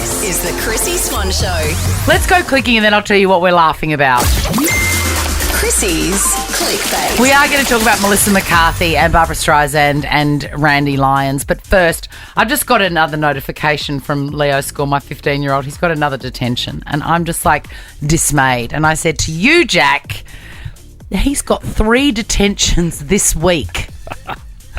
This is the Chrissy Swan Show. Let's go clicking and then I'll tell you what we're laughing about. Chrissy's Clickbait. We are going to talk about Melissa McCarthy and Barbara Streisand and Randy Lyons. But first, I just got another notification from Leo School, my 15-year-old. He's got another detention. And I'm just like dismayed. And I said to you, Jack, he's got 3 detentions this week.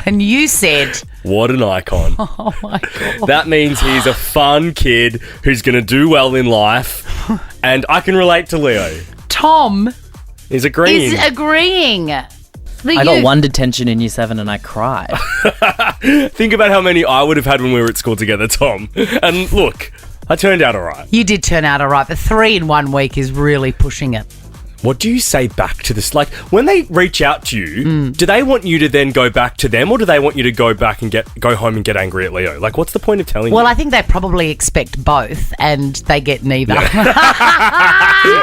And you said... What an icon. Oh, my God. That means he's a fun kid who's going to do well in life. And I can relate to Leo. Tom He's agreeing. is agreeing. I got 1 detention in year 7 and I cried. Think about how many I would have had when we were at school together, Tom. And look, I turned out all right. You did turn out all right, but 3 in 1 week is really pushing it. What do you say back to this? Like, when they reach out to you, do they want you to then go back to them, or do they want you to go back and go home and get angry at Leo? Like, what's the point of telling you? Well, I think they probably expect both, and they get neither.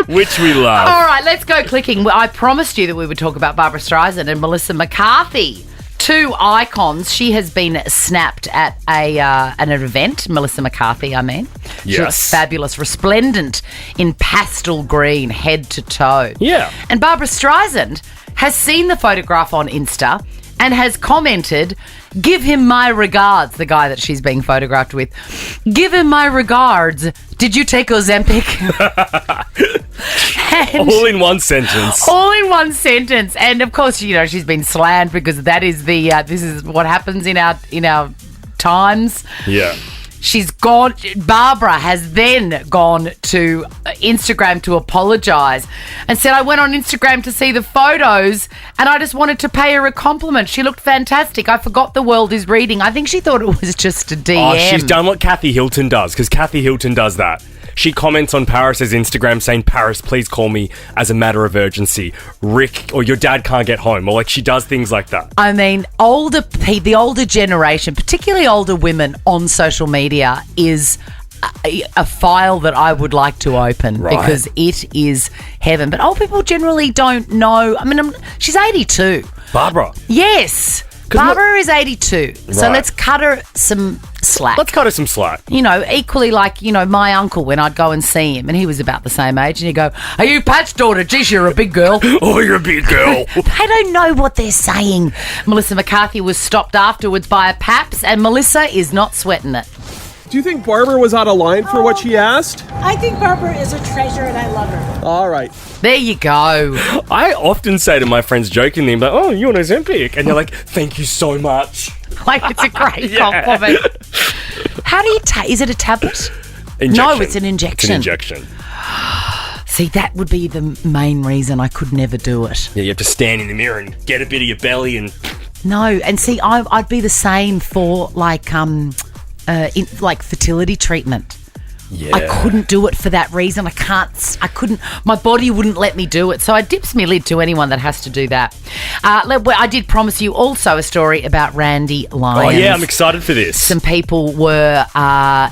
Which we love. All right, let's go clicking. I promised you that we would talk about Barbara Streisand and Melissa McCarthy. 2 icons. She has been snapped at an event. Melissa McCarthy, I mean. She looks Yes. fabulous, resplendent in pastel green, head to toe. Yeah. And Barbara Streisand has seen the photograph on Insta and has commented, "Give him my regards," the guy that she's being photographed with. "Give him my regards. Did you take Ozempic?" And All in one sentence. all in one sentence. And of course, you know, she's been slammed because that is this is what happens in our times. Yeah. She's gone. Barbara has then gone to Instagram to apologise and said, "I went on Instagram to see the photos and I just wanted to pay her a compliment. She looked fantastic. I forgot the world is reading." I think she thought it was just a DM. Oh, she's done what Kathy Hilton does, because Kathy Hilton does that. She comments on Paris's Instagram saying, "Paris, please call me as a matter of urgency. Rick, or your dad can't get home." Or like, she does things like that. I mean, the older generation, particularly older women on social media, is a file that I would like to open because it is heaven. But old people generally don't know. I mean, she's 82. Barbara. Yes. Barbara is 82. So Right. let's cut her some slack. Let's cut her some slack. You know, equally like, you know, my uncle, when I'd go and see him, and he was about the same age, and he'd go, "Are you Pat's daughter? Geez, you're a big girl." Oh, you're a big girl. They don't know what they're saying. Melissa McCarthy was stopped afterwards by a PAPS, and Melissa is not sweating it. Do you think Barbara was out of line for what she asked? I think Barbara is a treasure and I love her. All right. There you go. I often say to my friends jokingly, I'm like, "Oh, you're an Ozempic." And you're like, "Thank you so much." Like, it's a great compliment. How do you is it a tablet? Injection. No, it's an injection. It's an injection. See, that would be the main reason I could never do it. Yeah, you have to stand in the mirror and get a bit of your belly and... No, and see, I'd be the same for like fertility treatment. Yeah. I couldn't do it for that reason. I couldn't, my body wouldn't let me do it. So I dips my lid to anyone that has to do that. I did promise you also a story about Randy Lyons. Oh, yeah, I'm excited for this. Some people were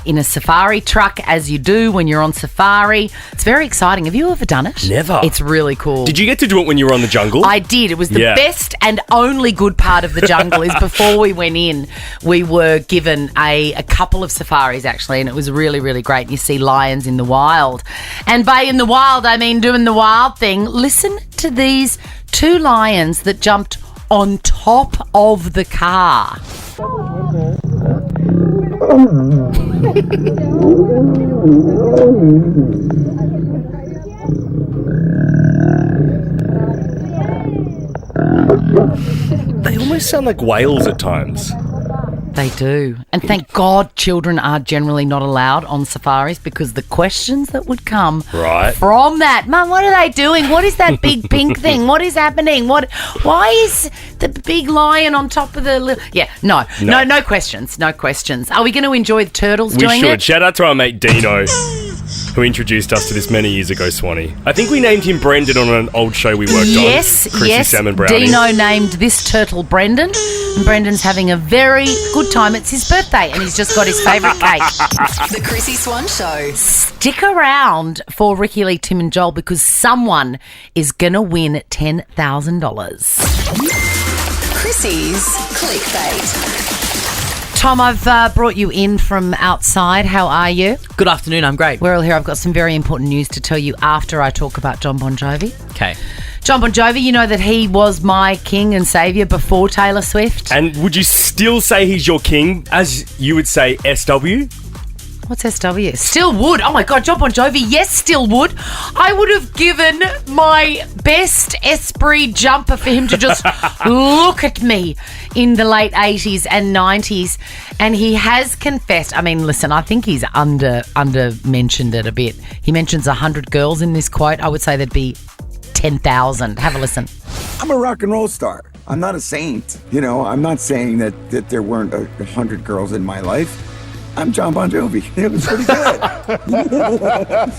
in a safari truck, as you do when you're on safari. It's very exciting. Have you ever done it? Never. It's really cool. Did you get to do it when you were on the jungle? I did. It was the Yeah. best and only good part of the jungle is before we went in, we were given a couple of safaris, actually, and it was really, really great. You see lions in the wild. And by in the wild, I mean doing the wild thing. Listen to these 2 lions that jumped on top of the car. They almost sound like whales at times. They do. And thank God children are generally not allowed on safaris, because the questions that would come Right. from that. Mum, what are they doing? What is that big pink thing? What is happening? Why is the big lion on top of the little... Yeah, no questions. No questions. Are we going to enjoy the turtles We doing should. it? Shout out to our mate Dino, who introduced us to this many years ago, Swanee. I think we named him Brendan on an old show we worked on. Yes. Salmon Brownie. Dino named this turtle Brendan, and Brendan's having a very good time. It's his birthday, and he's just got his favourite cake. The Chrissy Swan Show. Stick around for Ricky Lee, Tim and Joel, because someone is going to win $10,000. Chrissy's Clickbait. Tom, I've brought you in from outside. How are you? Good afternoon, I'm great. We're all here. I've got some very important news to tell you after I talk about John Bon Jovi. Okay. John Bon Jovi, you know that he was my king and saviour before Taylor Swift. And would you still say he's your king, as you would say SW? What's SW? Still would. Oh my God, John Bon Jovi, yes, still would. I would have given my best Esprit jumper for him to just look at me in the late 80s and 90s. And he has confessed. I mean, listen, I think he's under mentioned it a bit. He mentions 100 girls in this quote. I would say there'd be 10,000. Have a listen. I'm a rock and roll star. I'm not a saint. You know, I'm not saying that there weren't 100 girls in my life. I'm John Bon Jovi. It was pretty good.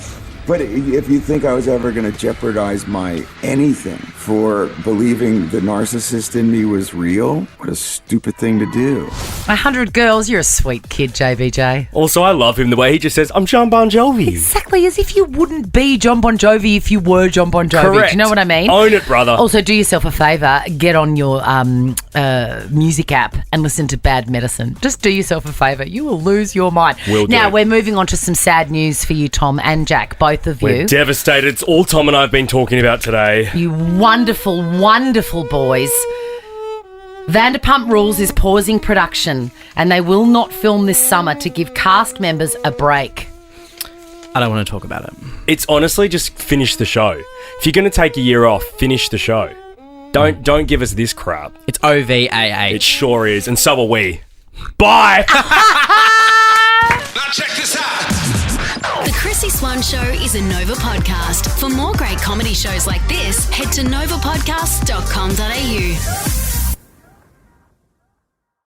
But if you think I was ever going to jeopardize my anything for believing the narcissist in me was real, what a stupid thing to do. 100 girls, you're a sweet kid, JBJ. Also, I love him the way he just says, I'm John Bon Jovi. Exactly, as if you wouldn't be John Bon Jovi if you were John Bon Jovi. Correct. Do you know what I mean? Own it, brother. Also, do yourself a favour, get on your music app and listen to Bad Medicine. Just do yourself a favour. You will lose your mind. Will do. Now, we're moving on to some sad news for you, Tom and Jack, both of We're you. devastated. It's all Tom and I have been talking about today. You wonderful, wonderful boys. Vanderpump Rules is pausing production and they will not film this summer to give cast members a break. I don't want to talk about it. It's honestly just finish the show. If you're going to take a year off, finish the show. Don't give us this crap. It's OVAH. It sure is, and so are we. Bye! Now check this out. The Chrissy Swan Show is a Nova podcast. For more great comedy shows like this, head to novapodcast.com.au.